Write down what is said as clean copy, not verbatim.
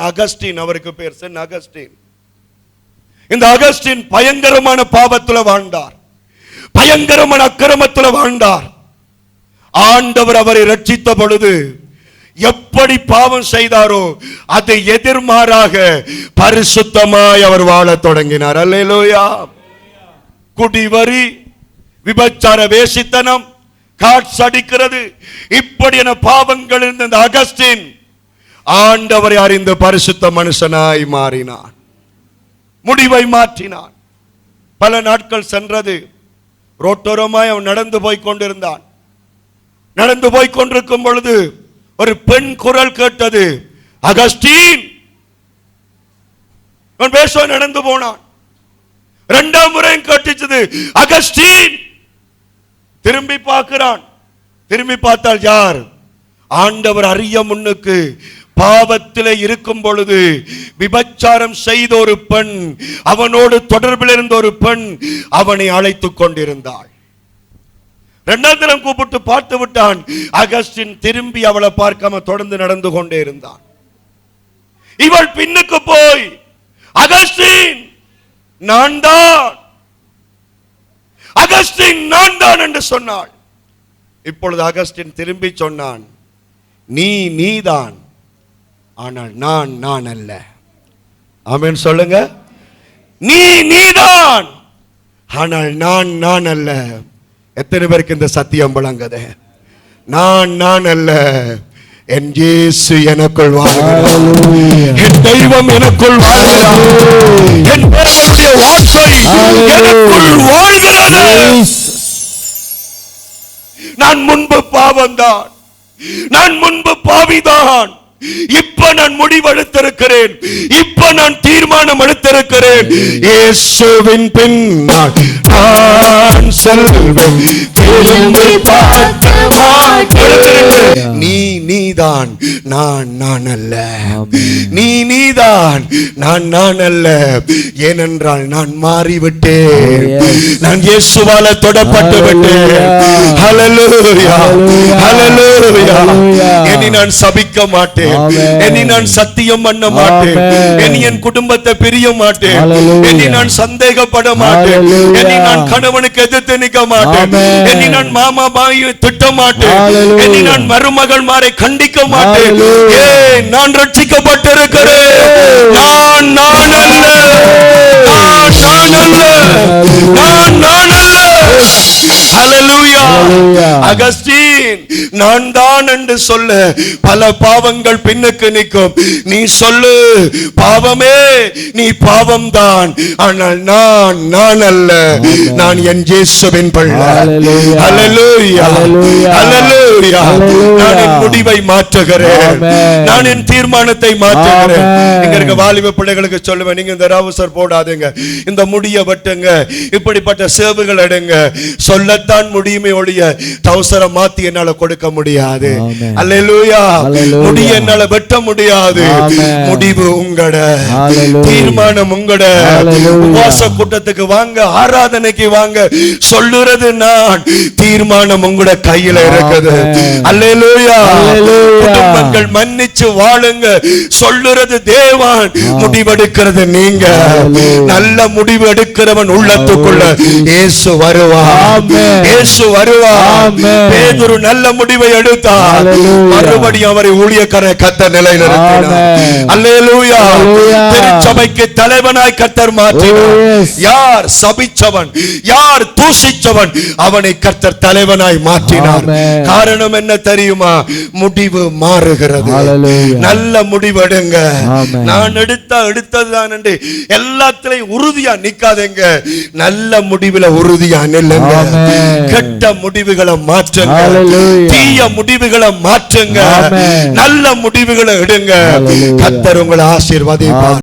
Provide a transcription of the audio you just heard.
Augustine, அவருக்கு பேர் Sen Augustine. இந்த அகஸ்டின் பயங்கரமான பாவத்துல வாழ்ந்தார், பயங்கரமான அக்கிரமத்துல வாழ்ந்தார். ஆண்டவர் அவரை ரட்சித்த பொழுது எப்படி பாவம் செய்தாரோ அதை எதிர்மாறாக பரிசுத்தமாய் அவர் வாழத் தொடங்கினார். அல்லேலூயா. குடிவரி, விபச்சார, வேசித்தனம், காட்ஸ் அடிக்கிறது, இப்படியான பாவங்கள் இருந்த இந்த அகஸ்டின் ஆண்டவரை அறிந்த பரிசுத்த மனுஷனாய் மாறினான், முடிவை மாற்றினான். பல நாட்கள் சென்றது. ரோட்டோரமாய் அவன் நடந்து போய் கொண்டிருந்தான். நடந்து போய் கொண்டிருக்கும் பொழுது ஒரு பெண் குரல் கேட்டது, அகஸ்டின். அவன் பேச நடந்து போனான். இரண்டாம் முறையும் கேட்டுச்சது, அகஸ்டின். திரும்பி பார்க்கிறான். திரும்பி பார்த்தால் யார்? ஆண்டவர் அறிய முன்னுக்கு பாவத்தில் இருக்கும் பொழுது விபச்சாரம் செய்த ஒரு பெண், அவனோடு தொடர்பில் இருந்த ஒரு பெண் அவனை அழைத்துக் கொண்டிருந்தாள். இரண்டாம் தினம் கூப்பிட்டு பார்த்து விட்டான். அகஸ்டின் திரும்பி அவளை பார்க்காம தொடர்ந்து நடந்து கொண்டே இருந்தான். இவள் பின்னுக்கு போய், அகஸ்டின் நான் தான், அகஸ்டின் நான் தான் என்று சொன்னாள். இப்பொழுது அகஸ்டின் திரும்பி சொன்னான், நீதான், ஆனால் நான் அல்ல. ஆமென் சொல்லுங்க. நீதான், ஆனால் நான் அல்ல. எத்தனை பேருக்கு இந்த சத்தியம் விளங்குது? நான் அல்ல, என் இயேசு எனக்குள் வாழ்கிறார், என் தெய்வம் எனக்குள் வாழ்கிறார், என் தேவனுடைய வார்த்தை எனக்குள் வாழ்கிறது. நான் முன்பு பாவம்தான், நான் முன்பு பாவிதான். இப்ப நான் முடிவெடுத்திருக்கிறேன், இப்ப நான் தீர்மானம் எடுத்திருக்கிறேன். இயேசுவின் பின் நான் செல்வேன், திரும்பி பார்க்க மாட்டேன். நீதான், நான் அல்ல. நீதான், நான் அல்ல. ஏனென்றால் நான் மாறிவிட்டேன், நான் இயேசுவால தொடப்பட்டு விட்டேன். ஹல்லேலூயா, ஹல்லேலூயா. இனி நான் சபிக்க மாட்டேன், இனி நான் சத்தியம் பண்ண மாட்டேன், இனி என் குடும்பத்தை பிரிய மாட்டேன், இனி நான் சந்தேகப்பட மாட்டேன், இனி நான் கணவனுக்கு எதிர்த்து நிற்க மாட்டேன், இனி நான் மாமா பாயை திட்ட மாட்டேன், இனி நான் மருமகள் மாரை கண்டிக்க மாட்டேன். ஏன் நான் ரட்சிக்கப்பட்டிருக்கிறேன். நான் அல்ல, நான் அல்ல. ஹல்லேலூயா. அகஸ்டின் நான் தான் என்று சொல்ல பல பாவங்கள் பின்னுக்கு நிற்கும். நீ சொல்லு, பாவமே நீ பாவம்தான், ஆனால் நான் அல்ல, நான் என் இயேசுவின் பிள்ளை. ஹல்லேலூயா, ஹல்லேலூயா. நான் என் முடிவை மாற்றுகிறேன், நான் என் தீர்மானத்தை மாற்றுகிறேன். இங்க இருக்க வாலிப பிள்ளைகளுக்கு சொல்லுவேன், நீங்க இந்த ராவுசர் போடாதீங்க, இந்த முடிய வெட்டுங்க, இப்படிப்பட்ட சேவுகள் எடுங்க. சொல்லத்தான் முடியுமே ஒழிய டவுசரை மாத்தி என்னால கொடுக்க முடியாது. அல்லேலூயா. முடிய என்னால வெட்ட முடியாது. முடிவு உங்கட, தீர்மானம் உங்கட. உபவாச கூட்டத்துக்கு வாங்க, ஆராதனைக்கு வாங்க, சொல்லுறது நான், தீர்மானம் உங்கட கையில இருக்குது. அல்லேலூயா. குடும்பங்கள் மன்னிச்சு வாழுங்க, சொல்லுறது தேவன், முடிவெடுக்கிறது நீங்க. நல்ல முடிவு எடுக்கிறவன் உள்ளத்துக்குள்ள இயேசு வருவார், இயேசு வருவார். பேதுரு நல்ல முடிவை எடுத்தார், மறுபடியும் அவரை ஊழியக்கார கர்த்தர் நிலையில் நிறுத்தினார். அல்லேலூயா. திருச்சபைக்கு தலைவனாய் கர்த்தர் மாற்றினார். யார் சபிச்சவன், யார் தூஷிச்சவன், அவனை கர்த்தர் தலைவனாய் மாற்றினார். காரணம் என்ன தெரியுமா? முடிவு மாறுகிறது. நல்ல முடிவு எடுங்க. நான் எடுத்ததுதான் என்று எல்லாத்திலையும் உறுதியா நிக்காதீங்க, நல்ல முடிவுல உறுதியா நில்லுங்க. கெட்ட முடிவுகளை மாற்றுங்க, தீய முடிவுகளை மாற்றுங்க, நல்ல முடிவுகளை எடுங்க. கர்த்தர் உங்களை ஆசீர்வதிப்பார்.